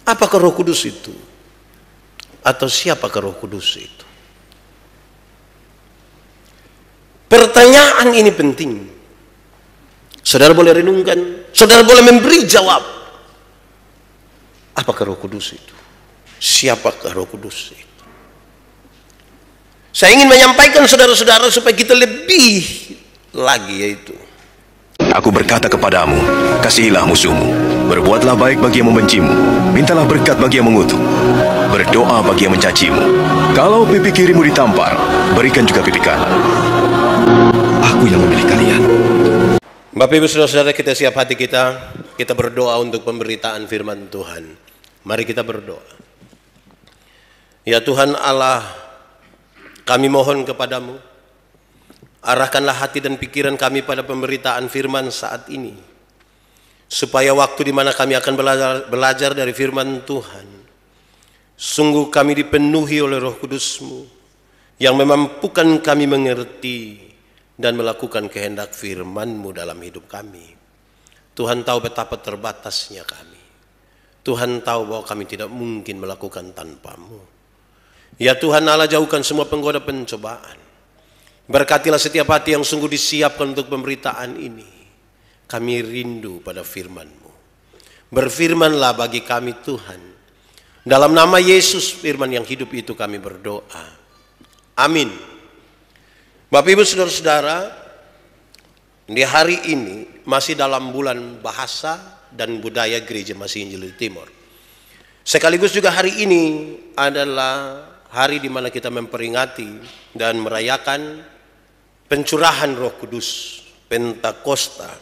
Apakah Roh Kudus itu? Atau siapakah Roh Kudus itu? Pertanyaan ini penting. Saudara boleh renungkan, saudara boleh memberi jawab. Apakah Roh Kudus itu? Siapakah Roh Kudus itu? Saya ingin menyampaikan saudara-saudara supaya kita lebih lagi, yaitu Aku berkata kepadamu, kasihilah musuhmu, berbuatlah baik bagi yang membencimu, mintalah berkat bagi yang mengutuk, berdoa bagi yang mencacimu. Kalau pipi kirimu ditampar, berikan juga pipi kanan. Aku yang memilih kalian. Bapak Ibu Saudara-saudara, kita siap hati kita berdoa untuk pemberitaan firman Tuhan. Mari kita berdoa. Ya Tuhan Allah, kami mohon kepadamu, arahkanlah hati dan pikiran kami pada pemberitaan firman saat ini, supaya waktu di mana kami akan belajar dari firman Tuhan, sungguh kami dipenuhi oleh Roh Kudus-Mu yang memampukan kami mengerti dan melakukan kehendak firman-Mu dalam hidup kami. Tuhan tahu betapa terbatasnya kami. Tuhan tahu bahwa kami tidak mungkin melakukan tanpa-Mu. Ya Tuhan Allah, jauhkan semua penggoda pencobaan. Berkatilah setiap hati yang sungguh disiapkan untuk pemberitaan ini. Kami rindu pada firman-Mu. Berfirmanlah bagi kami Tuhan. Dalam nama Yesus firman yang hidup itu kami berdoa. Amin. Bapak Ibu Saudara-saudara, di hari ini masih dalam bulan bahasa dan budaya Gereja Masih Injil Timur. Sekaligus juga hari ini adalah hari di mana kita memperingati dan merayakan pencurahan Roh Kudus, Pentakosta.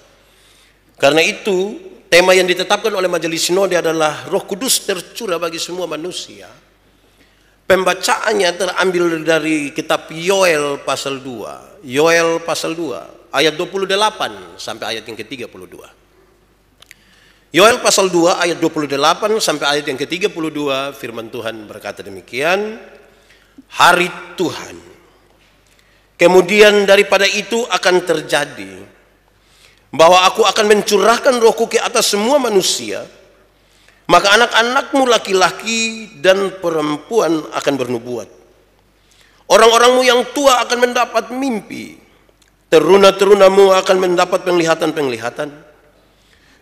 Karena itu, tema yang ditetapkan oleh Majelis Sinode adalah Roh Kudus tercurah bagi semua manusia. Pembacaannya terambil dari kitab Yoel pasal 2. Yoel pasal 2, ayat 28 sampai ayat yang ke-32. Yoel pasal 2 ayat 28 sampai ayat yang ke-32, firman Tuhan berkata demikian. Hari Tuhan, kemudian daripada itu akan terjadi bahwa aku akan mencurahkan Rohku ke atas semua manusia, maka anak-anakmu laki-laki dan perempuan akan bernubuat. Orang-orangmu yang tua akan mendapat mimpi, teruna-terunamu akan mendapat penglihatan-penglihatan.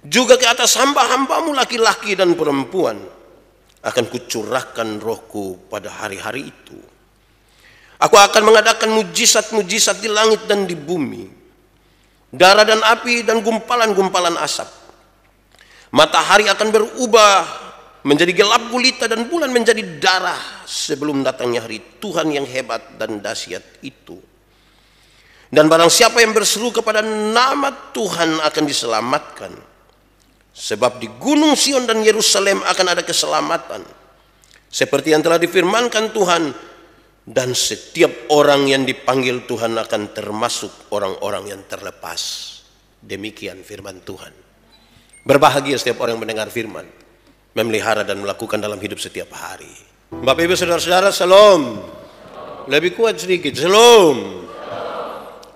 Juga ke atas hamba-hambamu laki-laki dan perempuan akan kucurahkan Rohku pada hari-hari itu. Aku akan mengadakan mujizat-mujizat di langit dan di bumi, darah dan api dan gumpalan-gumpalan asap. Matahari akan berubah menjadi gelap gulita dan bulan menjadi darah sebelum datangnya hari Tuhan yang hebat dan dahsyat itu. Dan barang siapa yang berseru kepada nama Tuhan akan diselamatkan. Sebab di Gunung Sion dan Yerusalem akan ada keselamatan, seperti yang telah difirmankan Tuhan, dan setiap orang yang dipanggil Tuhan akan termasuk orang-orang yang terlepas. Demikian firman Tuhan. Berbahagia setiap orang yang mendengar firman, memelihara dan melakukan dalam hidup setiap hari. Bapak Ibu Saudara-saudara, shalom. Lebih kuat sedikit, shalom.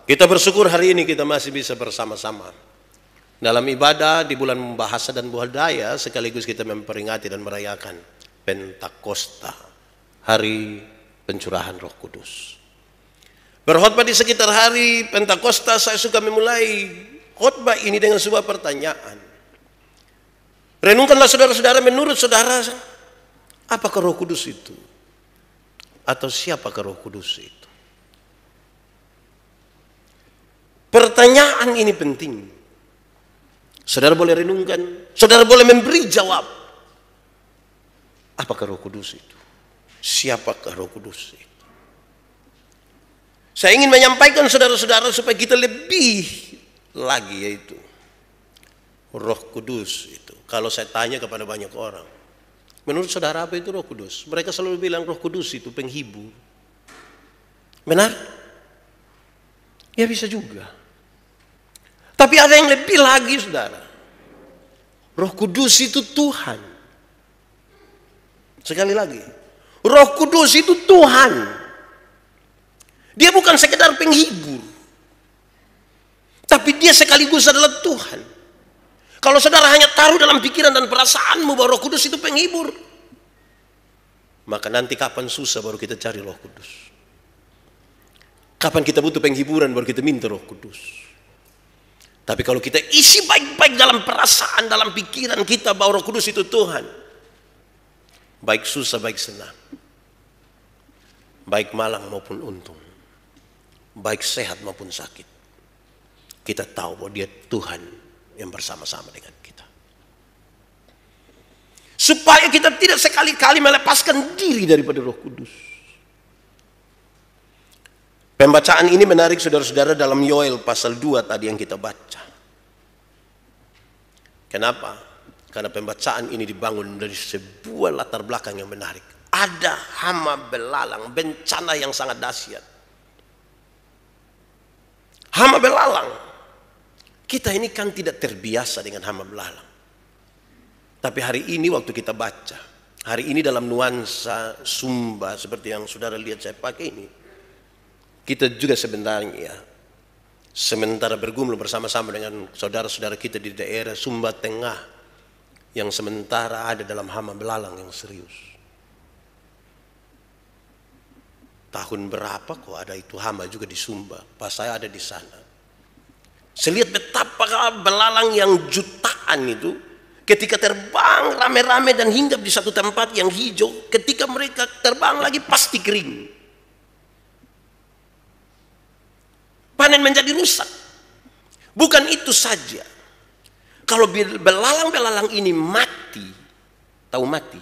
Kita bersyukur hari ini kita masih bisa bersama-sama dalam ibadah di bulan bahasa dan budaya, sekaligus kita memperingati dan merayakan Pentakosta, hari pencurahan Roh Kudus. Berkhotbah di sekitar hari Pentakosta, saya suka memulai khotbah ini dengan sebuah pertanyaan. Renungkanlah saudara-saudara, menurut saudara, apakah Roh Kudus itu? Atau siapakah Roh Kudus itu? Pertanyaan ini penting. Saudara boleh renungkan, saudara boleh memberi jawab. Apakah Roh Kudus itu? Siapakah Roh Kudus itu? Saya ingin menyampaikan saudara-saudara supaya kita lebih lagi, yaitu Roh Kudus itu. Kalau saya tanya kepada banyak orang, menurut saudara apa itu Roh Kudus? Mereka selalu bilang Roh Kudus itu penghibur. Benar? Ya bisa juga. Tapi ada yang lebih lagi, saudara. Roh Kudus itu Tuhan. Sekali lagi, Roh Kudus itu Tuhan. Dia bukan sekedar penghibur, tapi dia sekaligus adalah Tuhan. Kalau saudara hanya taruh dalam pikiran dan perasaanmu bahwa Roh Kudus itu penghibur, maka nanti kapan susah baru kita cari Roh Kudus. Kapan kita butuh penghiburan baru kita minta Roh Kudus. Tapi kalau kita isi baik-baik dalam perasaan, dalam pikiran kita bahwa Roh Kudus itu Tuhan, baik susah, baik senang, baik malang maupun untung, baik sehat maupun sakit, kita tahu bahwa Dia Tuhan yang bersama-sama dengan kita. Supaya kita tidak sekali-kali melepaskan diri daripada Roh Kudus. Pembacaan ini menarik saudara-saudara dalam Yoel pasal 2 tadi yang kita baca. Kenapa? Karena pembacaan ini dibangun dari sebuah latar belakang yang menarik. Ada hama belalang, bencana yang sangat dahsyat. Hama belalang. Kita ini kan tidak terbiasa dengan hama belalang. Tapi hari ini waktu kita baca, hari ini dalam nuansa Sumba seperti yang saudara lihat saya pakai ini, kita juga sebenarnya sementara bergumul bersama-sama dengan saudara-saudara kita di daerah Sumba Tengah yang sementara ada dalam hama belalang yang serius. Tahun berapa kok ada itu hama juga di Sumba, pas saya ada di sana. Saya lihat betapa belalang yang jutaan itu ketika terbang rame-rame dan hinggap di satu tempat yang hijau, ketika mereka terbang lagi pasti kering. Panen menjadi rusak. Bukan itu saja. Kalau belalang-belalang ini mati, tahu mati?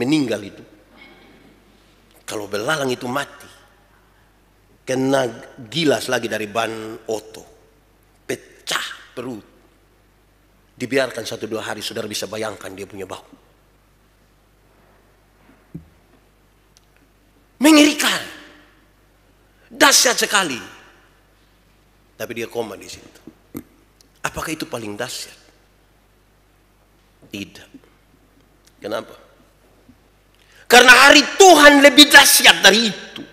Meninggal itu. Kalau belalang itu mati, kena gilas lagi dari ban oto, pecah perut, dibiarkan 1-2 hari, saudara bisa bayangkan dia punya bau. Mengerikan, dahsyat sekali. Tapi dia koma di situ. Apakah itu paling dahsyat? Tidak. Kenapa? Karena hari Tuhan lebih dahsyat dari itu.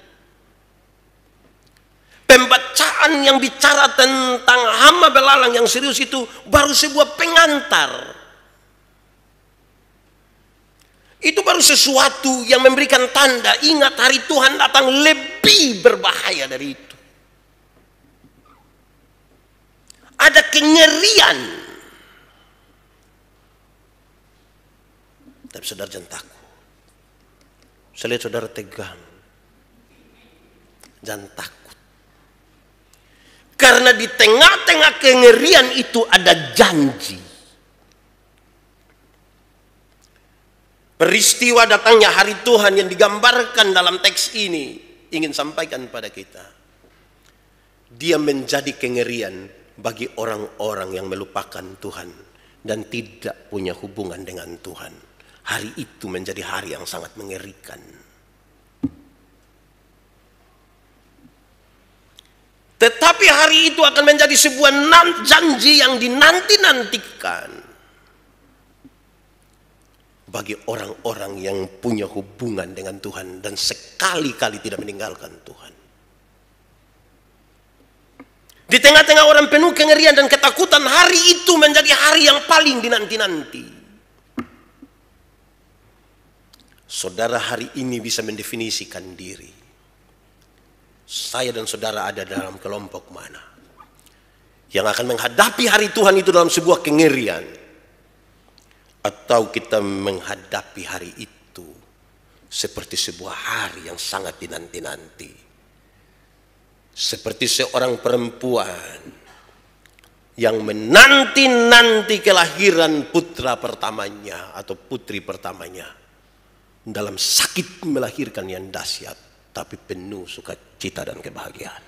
Pembacaan yang bicara tentang hama belalang yang serius itu baru sebuah pengantar. Itu baru sesuatu yang memberikan tanda, ingat hari Tuhan datang lebih berbahaya dari itu. Ada kengerian. Tapi saudara jangan takut. Saya lihat saudara tegang. Jangan takut. Karena di tengah-tengah kengerian itu ada janji. Peristiwa datangnya hari Tuhan yang digambarkan dalam teks ini ingin sampaikan pada kita. Dia menjadi kengerian bagi orang-orang yang melupakan Tuhan dan tidak punya hubungan dengan Tuhan. Hari itu menjadi hari yang sangat mengerikan. Tetapi hari itu akan menjadi sebuah janji yang dinanti-nantikan bagi orang-orang yang punya hubungan dengan Tuhan dan sekali-kali tidak meninggalkan Tuhan. Di tengah-tengah orang penuh kengerian dan ketakutan, hari itu menjadi hari yang paling dinanti-nanti. Saudara hari ini bisa mendefinisikan diri. Saya dan saudara ada dalam kelompok mana yang akan menghadapi hari Tuhan itu dalam sebuah kengerian, atau kita menghadapi hari itu seperti sebuah hari yang sangat dinanti-nanti, seperti seorang perempuan yang menanti-nanti kelahiran putra pertamanya atau putri pertamanya dalam sakit melahirkan yang dahsyat, tapi penuh sukacita dan kebahagiaan.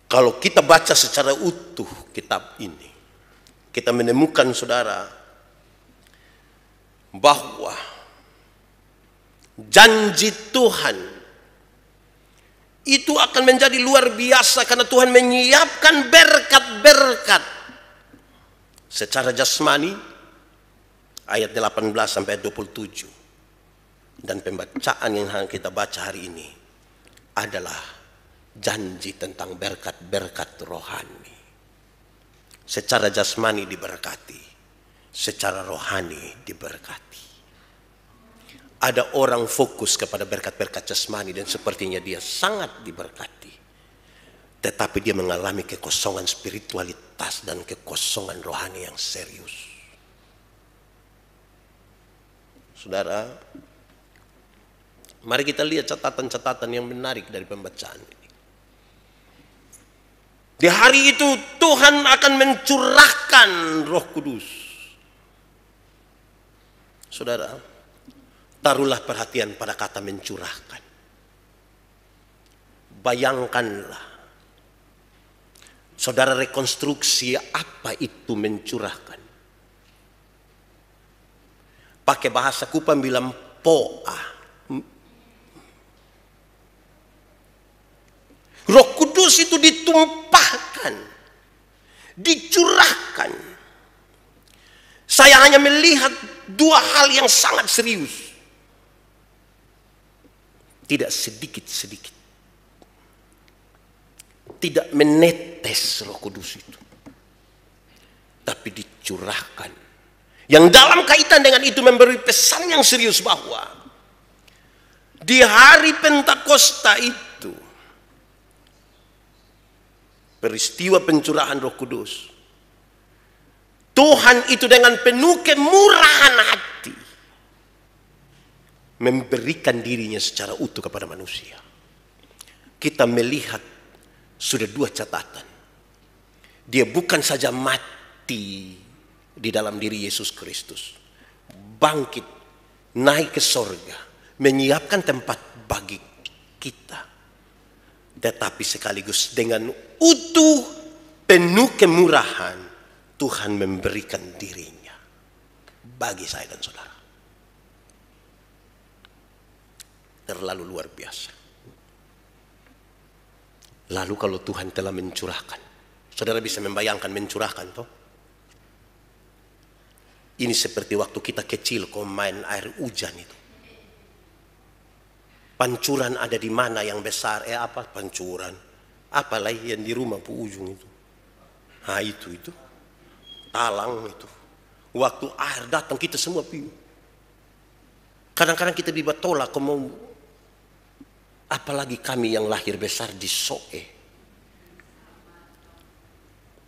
Kalau kita baca secara utuh kitab ini, kita menemukan saudara bahwa janji Tuhan itu akan menjadi luar biasa karena Tuhan menyiapkan berkat-berkat secara jasmani. Ayat 18 sampai 27. Dan pembacaan yang kita baca hari ini adalah janji tentang berkat-berkat rohani. Secara jasmani diberkati, secara rohani diberkati. Ada orang fokus kepada berkat-berkat jasmani dan sepertinya dia sangat diberkati. Tetapi dia mengalami kekosongan spiritualitas dan kekosongan rohani yang serius. Saudara, mari kita lihat catatan-catatan yang menarik dari pembacaan ini. Di hari itu Tuhan akan mencurahkan Roh Kudus. Saudara, taruhlah perhatian pada kata mencurahkan. Bayangkanlah, saudara rekonstruksi apa itu mencurahkan. Pakai bahasa Kupang bilang poa. Roh Kudus itu ditumpahkan, dicurahkan. Saya hanya melihat dua hal yang sangat serius. Tidak sedikit-sedikit. Tidak menetes Roh Kudus itu. Tapi dicurahkan. Yang dalam kaitan dengan itu memberi pesan yang serius bahwa di hari Pentakosta itu, peristiwa pencurahan Roh Kudus, Tuhan itu dengan penuh kemurahan hati memberikan dirinya secara utuh kepada manusia. Kita melihat sudah dua catatan. Dia bukan saja mati di dalam diri Yesus Kristus, bangkit, naik ke sorga, menyiapkan tempat bagi kita. Tetapi sekaligus dengan utuh, penuh kemurahan, Tuhan memberikan dirinya bagi saya dan saudara. Terlalu luar biasa. Lalu kalau Tuhan telah mencurahkan, saudara bisa membayangkan mencurahkan toh? Ini seperti waktu kita kecil kau main air hujan itu. Pancuran ada di mana yang besar? Apa pancuran? Apalah yang di rumah pu ujung itu. Nah itu. Talang itu. Waktu air datang kita semua piu. Kadang-kadang kita dibuat tolak. Apalagi kami yang lahir besar di Soe.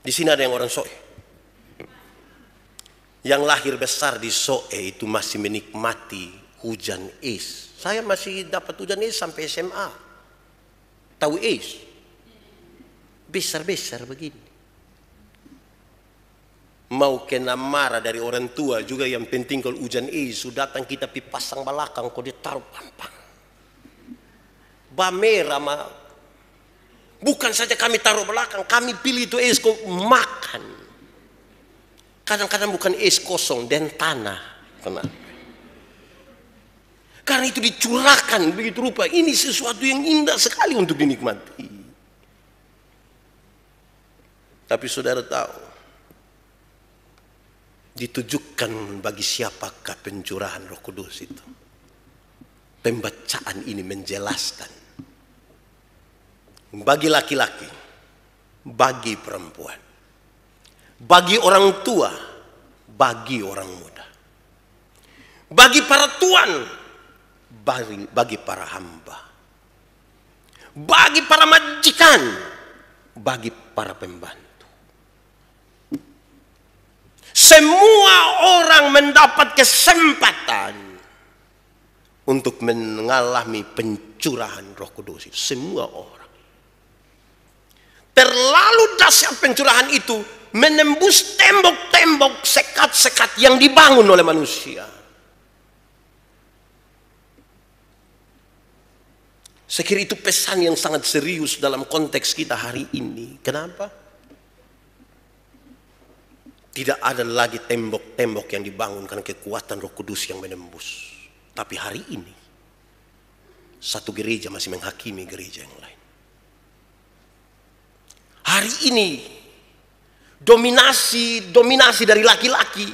Di sini ada yang orang Soe. Yang lahir besar di Soe itu masih menikmati hujan es. Saya masih dapat hujan es sampai SMA. Tahu es? Besar-besar begini. Mau kena marah dari orang tua juga, yang penting kalau hujan es sudah datang kita pasang balakang kau ditaruh pampang. Bamera mah. Bukan saja kami taruh belakang, kami pilih itu es kau makan. Kadang-kadang bukan es kosong dan tanah. Kenapa? Karena itu dicurahkan begitu rupa. Ini sesuatu yang indah sekali untuk dinikmati. Tapi saudara tahu, ditujukan bagi siapakah pencurahan Roh Kudus itu? Pembacaan ini menjelaskan. Bagi laki-laki, bagi perempuan, bagi orang tua, bagi orang muda, bagi para tuan, bagi para hamba, bagi para majikan, bagi para pembantu. Semua orang mendapat kesempatan untuk mengalami pencurahan Roh Kudus. Semua orang. Terlalu dahsyat pencurahan itu menembus tembok-tembok, sekat-sekat yang dibangun oleh manusia. Saya kira itu pesan yang sangat serius dalam konteks kita hari ini. Kenapa? Tidak ada lagi tembok-tembok yang dibangun karena kekuatan Roh Kudus yang menembus. Tapi hari ini, satu gereja masih menghakimi gereja yang lain. Hari ini, dominasi dari laki-laki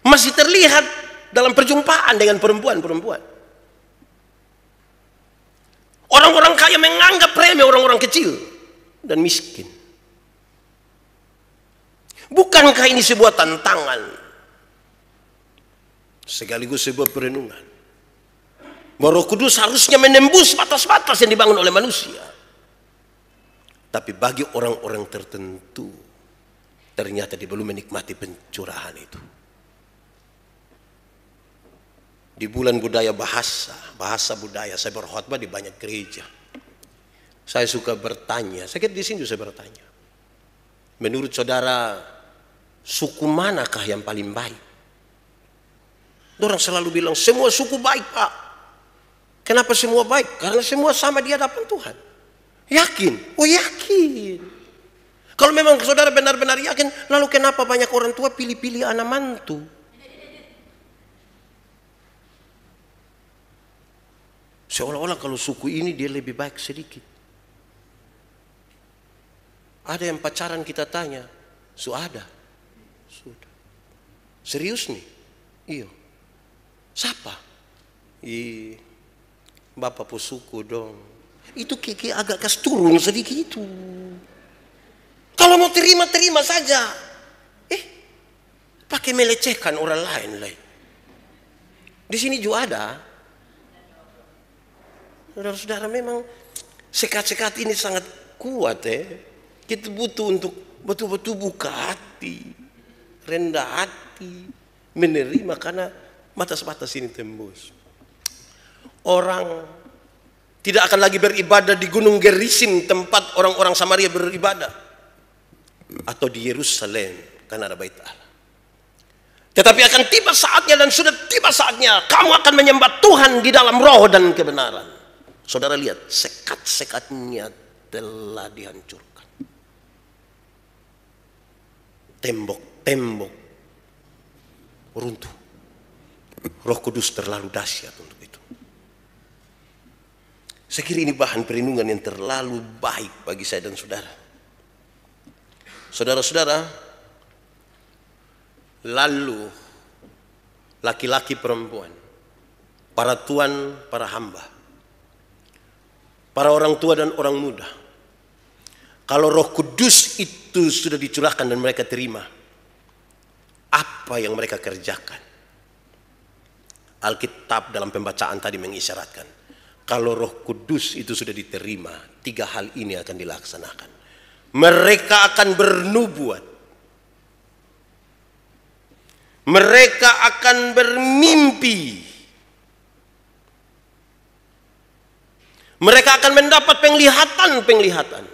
masih terlihat dalam perjumpaan dengan perempuan-perempuan. Orang-orang kaya menganggap remeh orang-orang kecil dan miskin. Bukankah ini sebuah tantangan sekaligus sebuah perenungan bahwa Roh Kudus harusnya menembus batas-batas yang dibangun oleh manusia, tapi bagi orang-orang tertentu ternyata dia belum menikmati pencurahan itu. Di bulan budaya bahasa budaya, saya berkhotbah di banyak gereja. Saya suka bertanya, saya kira di sini saya bertanya, menurut saudara, suku manakah yang paling baik? Orang selalu bilang, semua suku baik, Pak. Kenapa semua baik? Karena semua sama di hadapan Tuhan. Yakin? Oh yakin. Kalau memang saudara benar-benar yakin, lalu kenapa banyak orang tua pilih-pilih anak mantu? Seolah-olah kalau suku ini dia lebih baik sedikit. Ada yang pacaran kita tanya, sudah. Serius nih? Iya. Siapa? Bapak po suku dong. Itu kiki agak kas turun sedikit itu. Kalau mau terima saja. Pakai melecehkan orang lain. Di sini juga ada. Saudara-saudara, memang sekat-sekat ini sangat kuat Kita butuh untuk betul-betul buka hati, rendah hati, menerima karena batas-batas ini tembus. Orang tidak akan lagi beribadah di Gunung Gerizim tempat orang-orang Samaria beribadah, atau di Yerusalem karena ada Bait Allah. Tetapi akan tiba saatnya dan sudah tiba saatnya kamu akan menyembah Tuhan di dalam roh dan kebenaran. Saudara lihat, sekat-sekatnya telah dihancurkan. Tembok-tembok runtuh. Roh Kudus terlalu dahsyat untuk itu. Saya kira ini bahan perenungan yang terlalu baik bagi saya dan saudara. Saudara-saudara, lalu laki-laki perempuan, para tuan, para hamba, para orang tua dan orang muda, kalau Roh Kudus itu sudah dicurahkan dan mereka terima, apa yang mereka kerjakan? Alkitab dalam pembacaan tadi mengisyaratkan, kalau Roh Kudus itu sudah diterima, 3 hal ini akan dilaksanakan. Mereka akan bernubuat, mereka akan bermimpi, mereka akan mendapat penglihatan.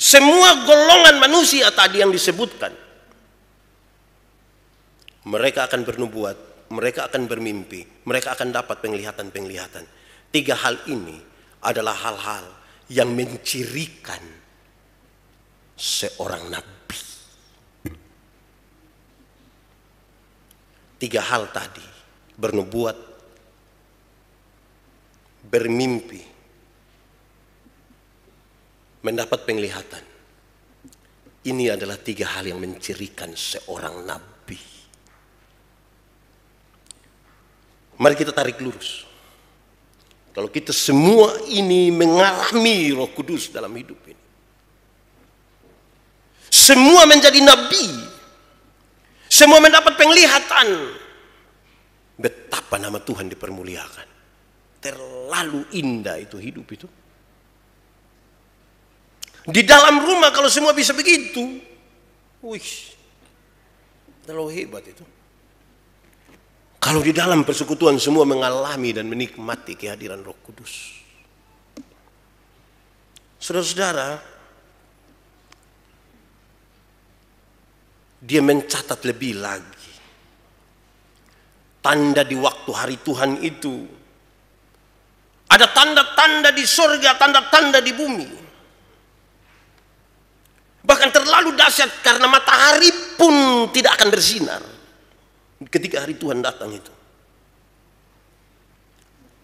Semua golongan manusia tadi yang disebutkan, mereka akan bernubuat, mereka akan bermimpi, mereka akan dapat penglihatan. 3 hal ini adalah hal-hal yang mencirikan seorang nabi. 3 hal tadi, bernubuat, bermimpi, mendapat penglihatan. Ini adalah 3 hal yang mencirikan seorang nabi. Mari kita tarik lurus. Kalau kita semua ini mengalami Roh Kudus dalam hidup ini, semua menjadi nabi, semua mendapat penglihatan, betapa nama Tuhan dipermuliakan. Terlalu indah itu hidup itu. Di dalam rumah kalau semua bisa begitu, terlalu hebat itu. Kalau di dalam persekutuan semua mengalami dan menikmati kehadiran Roh Kudus. Saudara-saudara, dia mencatat lebih lagi. Tanda di waktu hari Tuhan itu, ada tanda-tanda di surga, tanda-tanda di bumi. Bahkan terlalu dahsyat karena matahari pun tidak akan bersinar ketika hari Tuhan datang itu.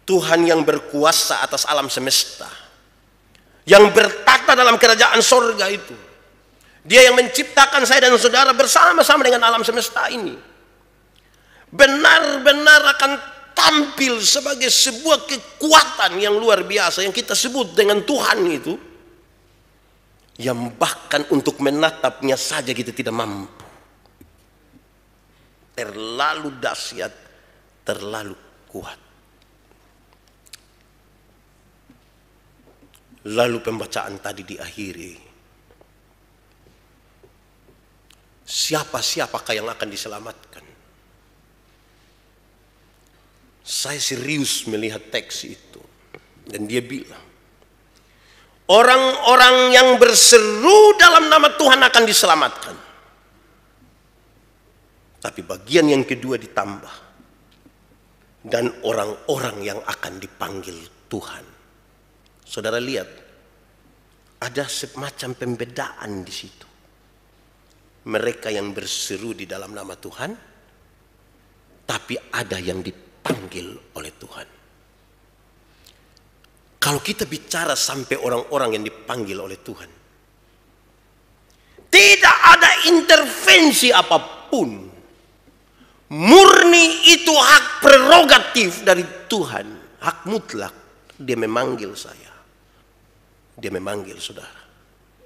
Tuhan yang berkuasa atas alam semesta, yang bertata dalam kerajaan sorga itu, Dia yang menciptakan saya dan saudara bersama-sama dengan alam semesta ini, benar-benar akan tampil sebagai sebuah kekuatan yang luar biasa yang kita sebut dengan Tuhan itu, yang bahkan untuk menatapnya saja kita tidak mampu. Terlalu dahsyat, terlalu kuat. Lalu pembacaan tadi diakhiri. Siapakah yang akan diselamatkan? Saya serius melihat teks itu. Dan dia bilang, orang-orang yang berseru dalam nama Tuhan akan diselamatkan. Tapi bagian yang kedua ditambah. Dan orang-orang yang akan dipanggil Tuhan. Saudara lihat, ada semacam pembedaan di situ. Mereka yang berseru di dalam nama Tuhan, tapi ada yang dipanggil oleh Tuhan. Kalau kita bicara sampai orang-orang yang dipanggil oleh Tuhan, tidak ada intervensi apapun. Murni itu hak prerogatif dari Tuhan, hak mutlak. Dia memanggil saya, dia memanggil saudara,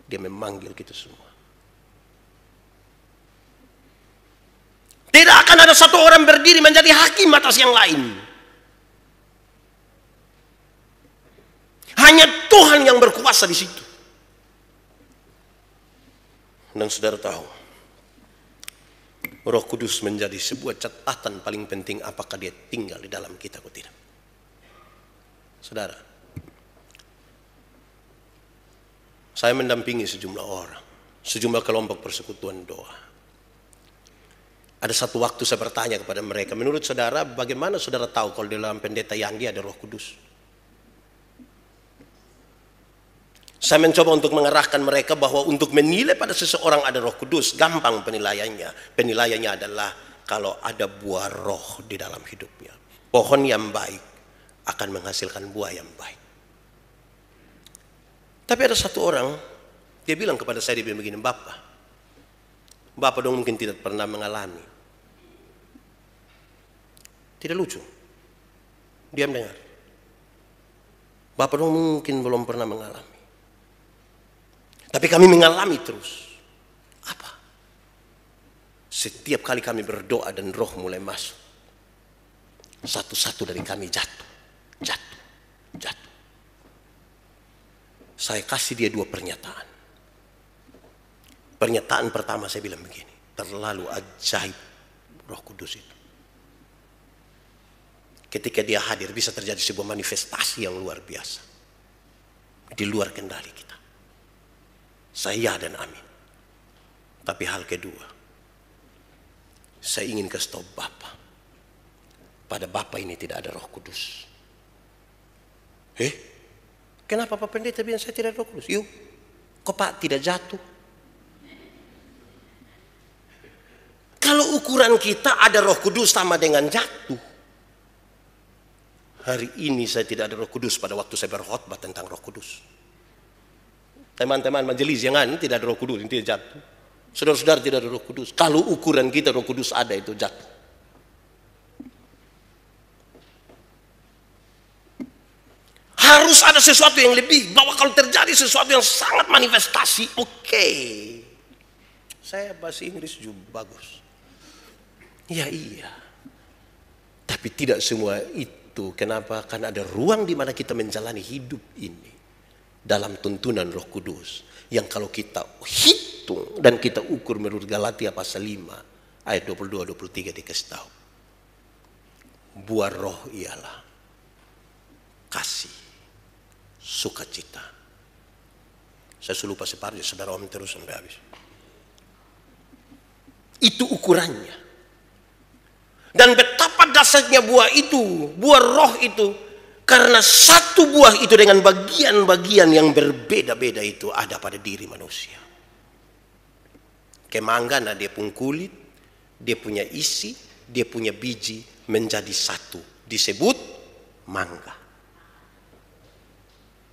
dia memanggil kita semua. Tidak akan ada satu orang berdiri menjadi hakim atas yang lain. Hanya Tuhan yang berkuasa di situ. Dan saudara tahu, Roh Kudus menjadi sebuah catatan paling penting apakah dia tinggal di dalam kita atau tidak. Saudara, saya mendampingi sejumlah orang, sejumlah kelompok persekutuan doa. Ada satu waktu saya bertanya kepada mereka, menurut saudara bagaimana saudara tahu kalau di dalam pendeta Yandi ada Roh Kudus? Saya mencoba untuk mengarahkan mereka bahwa untuk menilai pada seseorang ada Roh Kudus, gampang penilaiannya. Penilaiannya adalah kalau ada buah roh di dalam hidupnya. Pohon yang baik akan menghasilkan buah yang baik. Tapi ada satu orang, dia bilang kepada saya, dia bilang begini, Bapak dong mungkin tidak pernah mengalami. Tidak lucu. Dia mendengar. Bapak dong mungkin belum pernah mengalami. Tapi kami mengalami terus. Apa? Setiap kali kami berdoa dan roh mulai masuk, satu-satu dari kami jatuh. Saya kasih dia dua pernyataan. Pernyataan pertama saya bilang begini, terlalu ajaib Roh Kudus itu. Ketika dia hadir bisa terjadi sebuah manifestasi yang luar biasa. Di luar kendali kita. Saya dan amin. Tapi hal kedua, saya ingin kasih tahu Bapak, pada Bapak ini tidak ada Roh Kudus. Kenapa Pak Pendeta bilang saya tidak ada Roh Kudus? Yuk, kok Pak tidak jatuh? Kalau ukuran kita ada Roh Kudus sama dengan jatuh. Hari ini saya tidak ada Roh Kudus pada waktu saya berkhotbah tentang Roh Kudus. Teman-teman majelis jangan tidak ada Roh Kudus, ini jatuh. Saudara-saudara tidak ada Roh Kudus. Kalau ukuran kita Roh Kudus ada, itu jatuh. Harus ada sesuatu yang lebih. Bahwa kalau terjadi sesuatu yang sangat manifestasi, oke. Saya bahasa Inggris juga bagus. Ya iya. Tapi tidak semua itu. Kenapa? Karena ada ruang di mana kita menjalani hidup ini dalam tuntunan Roh Kudus yang kalau kita hitung dan kita ukur menurut Galatia pasal 5 ayat 22-23 dikasih tahu, buah roh ialah kasih, sukacita. Saya lupa separuh, saudara om terus sampai habis. Itu ukurannya. Dan betapa dasarnya buah itu, buah roh itu, karena satu buah itu dengan bagian-bagian yang berbeda-beda itu ada pada diri manusia. Kemangga, nah dia punya kulit, dia punya isi, dia punya biji menjadi satu, disebut mangga.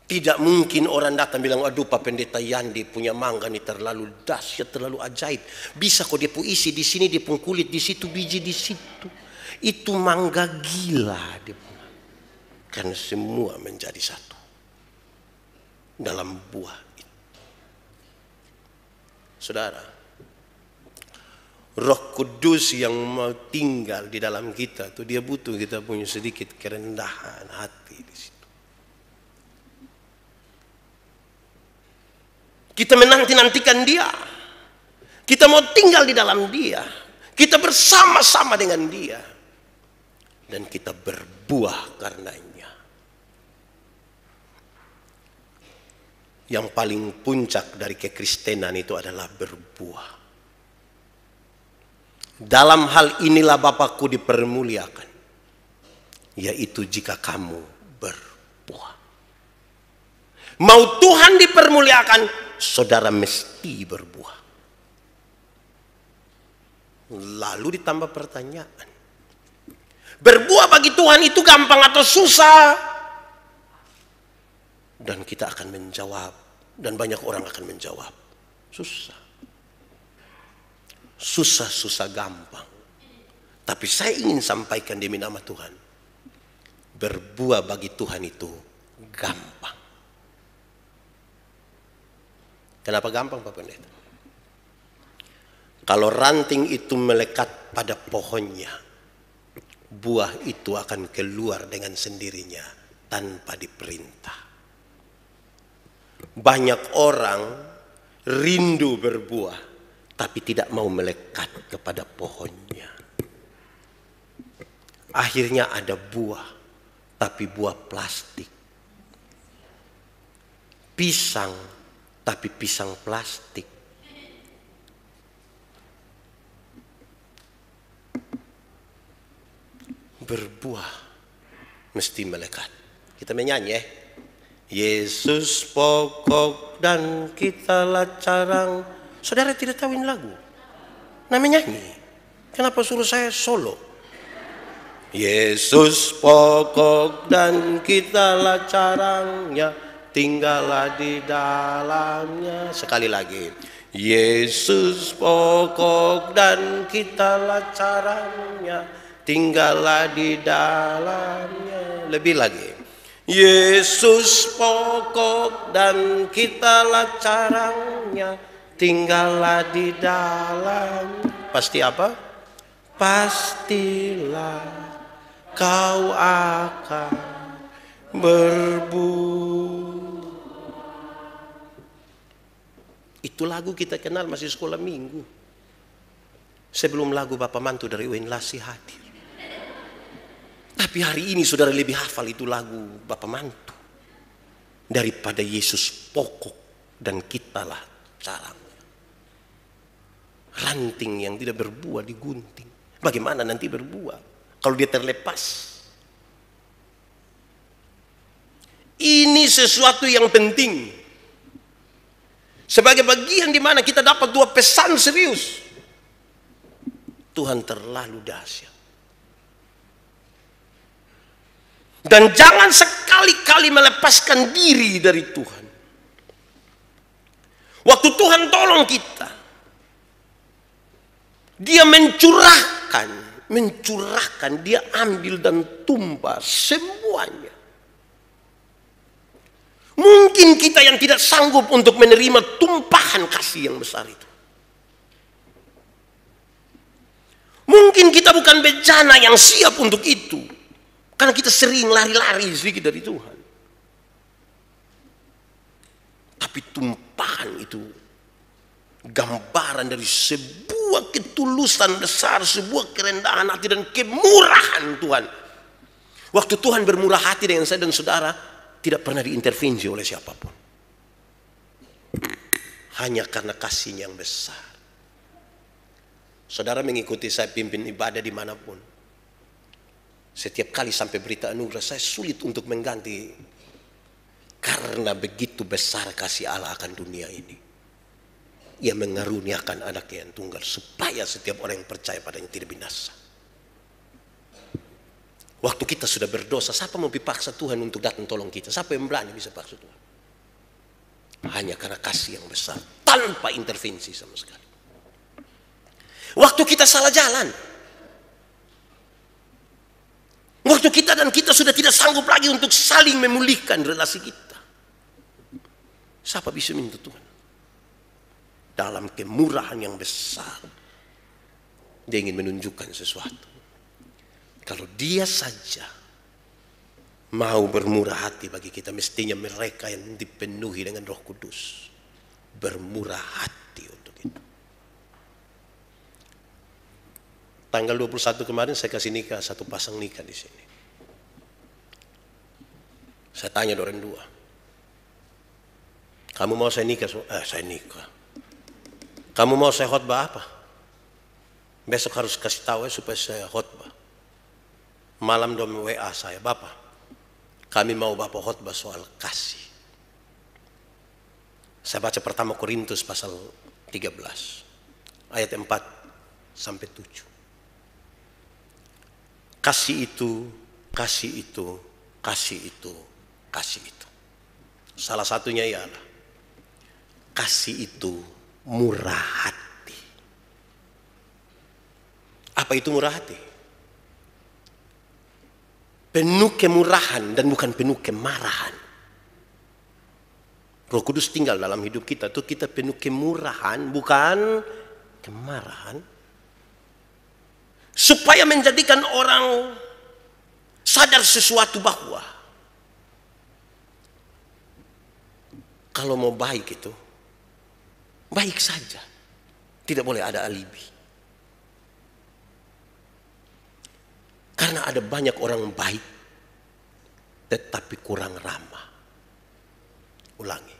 Tidak mungkin orang datang bilang, aduh Pak Pendeta Yandi punya mangga ini terlalu dahsyat, terlalu ajaib. Bisa kok dia punya isi di sini, dia punya kulit di situ, biji di situ. Itu mangga gila dia bilang. Karena semua menjadi satu dalam buah itu. Saudara, Roh Kudus yang mau tinggal di dalam kita tuh, dia butuh kita punya sedikit kerendahan hati di situ. Kita menanti-nantikan dia. Kita mau tinggal di dalam dia. Kita bersama-sama dengan dia. Dan kita berbuah karenanya. Yang paling puncak dari kekristenan itu adalah berbuah. Dalam hal inilah Bapakku dipermuliakan, yaitu jika kamu berbuah. Mau Tuhan dipermuliakan, saudara mesti berbuah. Lalu ditambah pertanyaan, berbuah bagi Tuhan itu gampang atau susah? Dan kita akan menjawab, dan banyak orang akan menjawab, susah. Susah gampang. Tapi saya ingin sampaikan demi nama Tuhan, berbuah bagi Tuhan itu gampang. Kenapa gampang, Pak Pendeta? Kalau ranting itu melekat pada pohonnya, buah itu akan keluar dengan sendirinya tanpa diperintah. Banyak orang rindu berbuah, tapi tidak mau melekat kepada pohonnya. Akhirnya ada buah, tapi buah plastik. Pisang, tapi pisang plastik. Berbuah mesti melekat. Kita menyanyi ya. Yesus pokok dan kitalah carang. Saudara tidak tahu ini lagu? Namanya nyanyi. Kenapa suruh saya solo? Yesus pokok dan kitalah carangnya, tinggallah di dalamnya. Sekali lagi. Yesus pokok dan kitalah carangnya, tinggallah di dalamnya. Lebih lagi. Yesus pokok dan kitalah carangnya, tinggallah di dalam. Pasti apa? Pastilah kau akan berbuah. Itu lagu kita kenal masih sekolah minggu. Sebelum lagu Bapak Mantu dari UIN Lasi hadir. Tapi hari ini saudara lebih hafal itu lagu Bapak Mantu daripada Yesus pokok dan kitalah carang. Ranting yang tidak berbuah digunting. Bagaimana nanti berbuah kalau dia terlepas? Ini sesuatu yang penting. Sebagai bagian di mana kita dapat dua pesan serius. Tuhan terlalu dahsyat. Dan jangan sekali-kali melepaskan diri dari Tuhan. Waktu Tuhan tolong kita, Dia mencurahkan, Dia ambil dan tumpah semuanya. Mungkin kita yang tidak sanggup untuk menerima tumpahan kasih yang besar itu. Mungkin kita bukan bejana yang siap untuk itu. Karena kita sering lari-lari sedikit dari Tuhan. Tapi tumpahan itu gambaran dari sebuah ketulusan besar, sebuah kerendahan hati dan kemurahan Tuhan. Waktu Tuhan bermurah hati dengan saya dan saudara, tidak pernah diintervensi oleh siapapun. Hanya karena kasih yang besar. Saudara mengikuti saya pimpin ibadah dimanapun. Setiap kali sampai berita anugerah, saya sulit untuk mengganti. Karena begitu besar kasih Allah akan dunia ini. Ia mengaruniakan anaknya yang tunggal, supaya setiap orang yang percaya padanya tidak binasa. Waktu kita sudah berdosa, siapa mau dipaksa Tuhan untuk datang tolong kita? Siapa yang berani bisa paksa Tuhan? Hanya karena kasih yang besar, tanpa intervensi sama sekali. Waktu kita salah jalan, Waktu kita dan kita sudah tidak sanggup lagi untuk saling memulihkan relasi kita. Siapa bisa minta Tuhan? Dalam kemurahan yang besar, dia ingin menunjukkan sesuatu. Kalau dia saja mau bermurah hati bagi kita, mestinya mereka yang dipenuhi dengan Roh Kudus bermurah hati untuk itu. Tanggal 21 kemarin saya kasih nikah, satu pasang nikah di sini. Saya tanya orang dua, kamu mau saya nikah? Saya nikah. Kamu mau saya khotbah apa? Besok harus kasih tahu supaya saya khotbah. Malam dong WA saya, Bapak, kami mau Bapak khotbah soal kasih. Saya baca pertama Korintus pasal 13 ayat 4 sampai 7. Kasih itu, kasih itu, kasih itu, kasih itu. Salah satunya ialah kasih itu murah hati. Apa itu murah hati? Penuh kemurahan dan bukan penuh kemarahan. Roh Kudus tinggal dalam hidup kita tuh, kita penuh kemurahan bukan kemarahan. Supaya menjadikan orang sadar sesuatu bahwa kalau mau baik itu baik saja, tidak boleh ada alibi. Karena ada banyak orang baik tetapi kurang ramah. Ulangi,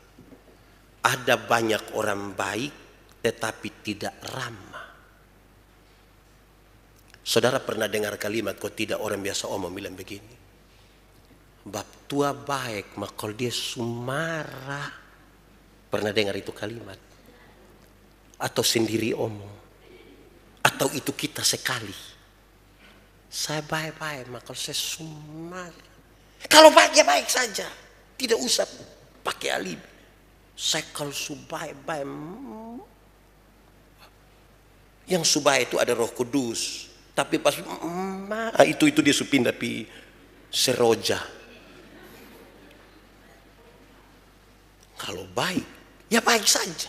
ada banyak orang baik tetapi tidak ramah. Saudara pernah dengar kalimat, kok tidak orang biasa omong bilang begini, bab tua baik maka kalau dia sumarah. Pernah dengar itu kalimat? Atau sendiri omong? Atau itu kita sekali? Saya baik-baik maka kalau saya sumarah. Kalau baik ya baik saja, tidak usah pakai alibi. Saya kalau baik-baik, yang baik itu ada Roh Kudus. Tapi pas itu dia supindah pi seroja. Kalau baik, ya baik saja.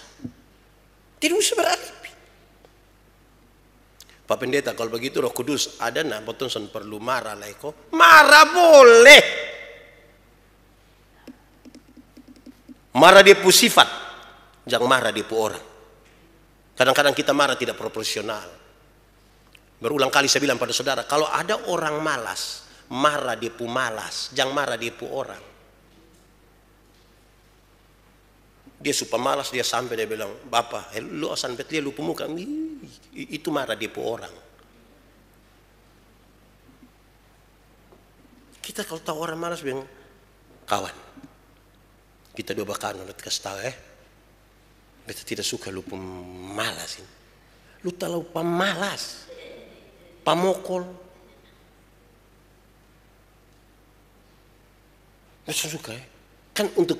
Tidak usah beralibi. Pak Pendeta, kalau begitu Roh Kudus ada nak botonson perlu marah lah kok. Marah boleh. Marah dia pu sifat, jangan marah dia pu orang. Kadang-kadang kita marah tidak proporsional. Berulang kali saya bilang pada saudara, kalau ada orang malas, marah dia pu malas, jangan marah dia pu orang. Dia suka malas, dia sampai dia bilang, Bapak, lu sampai dia lupa muka, itu marah dia pu orang. Kita kalau tahu orang malas, bilang, kawan, kita dua bakal nanti kasih tahu beta tidak suka lu pemalas ini. Lu tahu pemalas, pamokol. Beta suka kan untuk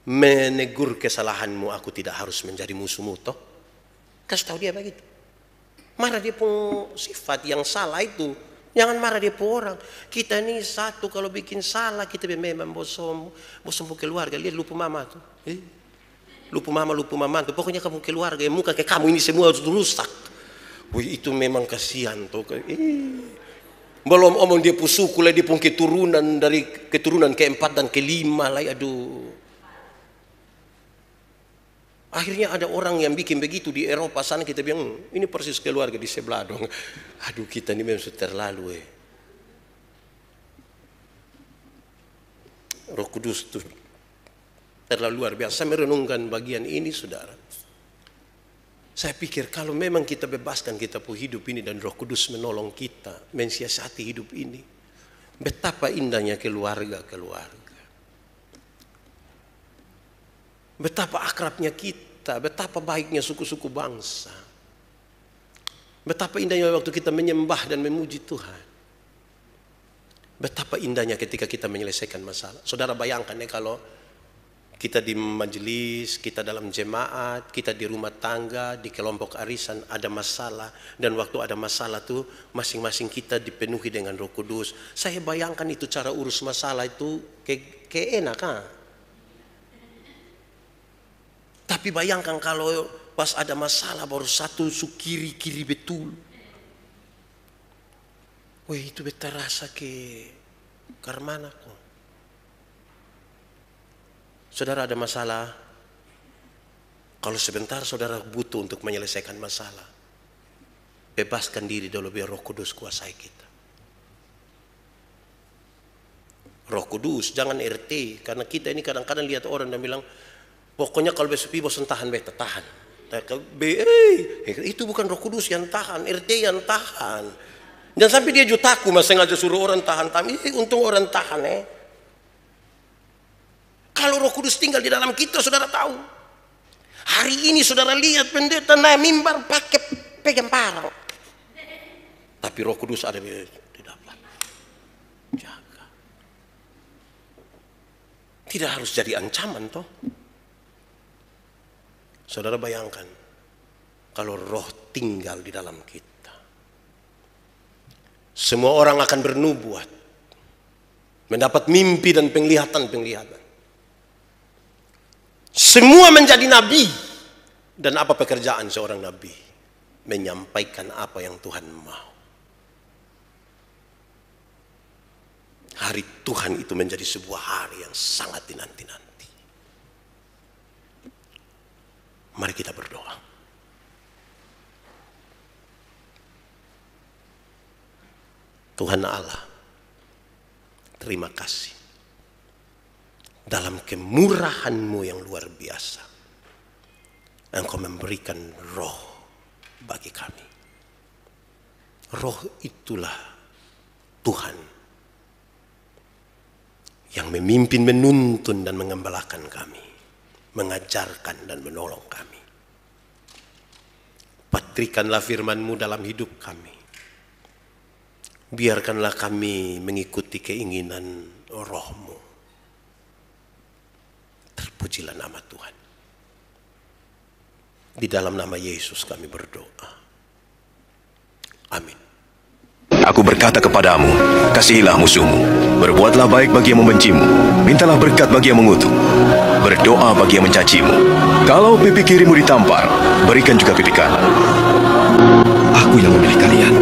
menegur kesalahanmu aku tidak harus menjadi musuhmu toh. Kasih tahu dia begitu. Marah dia pun sifat yang salah itu. Jangan marah dia pun orang. Kita ini satu kalau bikin salah kita memang bosom keluarga. Lihat lupa mama tuh. Lupa mama tuh. Pokoknya kamu keluarga, muka kayak kamu ini semua rusak. Wih, itu memang kasihan tuh. Belum omong dia pun suku lah, dia pun keturunan dari keturunan keempat dan kelima lah. Aduh. Akhirnya ada orang yang bikin begitu di Eropa sana, kita bilang ini persis keluarga di sebelah dong. Aduh, kita ini memang sudah terlalu Roh Kudus itu terlalu luar biasa. Saya merenungkan bagian ini, saudara. Saya pikir kalau memang kita bebaskan kita pun hidup ini dan Roh Kudus menolong kita mensiasati hidup ini, betapa indahnya keluarga. Betapa akrabnya kita, betapa baiknya suku-suku bangsa. Betapa indahnya waktu kita menyembah dan memuji Tuhan. Betapa indahnya ketika kita menyelesaikan masalah. Saudara bayangkan kalau Kita di majelis, kita dalam jemaat, kita di rumah tangga, di kelompok arisan ada masalah. Dan waktu ada masalah tuh masing-masing kita dipenuhi dengan Roh Kudus. Saya bayangkan itu cara urus masalah itu kayak enak kan? Tapi bayangkan kalau pas ada masalah baru satu kiri betul. Wih, itu beta rasa ke karmana kok. Saudara ada masalah, kalau sebentar saudara butuh untuk menyelesaikan masalah, bebaskan diri dulu biar Roh Kudus kuasai kita. Roh Kudus, jangan RT, karena kita ini kadang-kadang lihat orang dan bilang, pokoknya kalau besok bosan tahan beta, tahan. Itu bukan Roh Kudus yang tahan, RT yang tahan. Jangan sampai dia jutaku, mas sengaja suruh orang tahan. Untung orang tahan Kalau Roh Kudus tinggal di dalam kita, saudara tahu. Hari ini saudara lihat pendeta naik mimbar pakai pegang parang. Tapi Roh Kudus ada di dalam. Jaga. Tidak harus jadi ancaman toh. Saudara bayangkan kalau Roh tinggal di dalam kita. Semua orang akan bernubuat. Mendapat mimpi dan penglihatan. Semua menjadi nabi. Dan apa pekerjaan seorang nabi? Menyampaikan apa yang Tuhan mau. Hari Tuhan itu menjadi sebuah hari yang sangat dinanti-nanti. Mari kita berdoa. Tuhan Allah, terima kasih. Dalam kemurahan-Mu yang luar biasa, Engkau memberikan roh bagi kami. Roh itulah Tuhan yang memimpin, menuntun dan mengembalakan kami, mengajarkan dan menolong kami. Patrikanlah firman-Mu dalam hidup kami. Biarkanlah kami mengikuti keinginan Roh-Mu. Terpujilah nama Tuhan. Di dalam nama Yesus kami berdoa. Amin. Aku berkata kepadamu, kasihilah musuhmu, berbuatlah baik bagi yang membencimu, mintalah berkat bagi yang mengutuk, berdoa bagi yang mencacimu. Kalau pipi kirimu ditampar, berikan juga pipi kanan. Aku yang memilih kalian.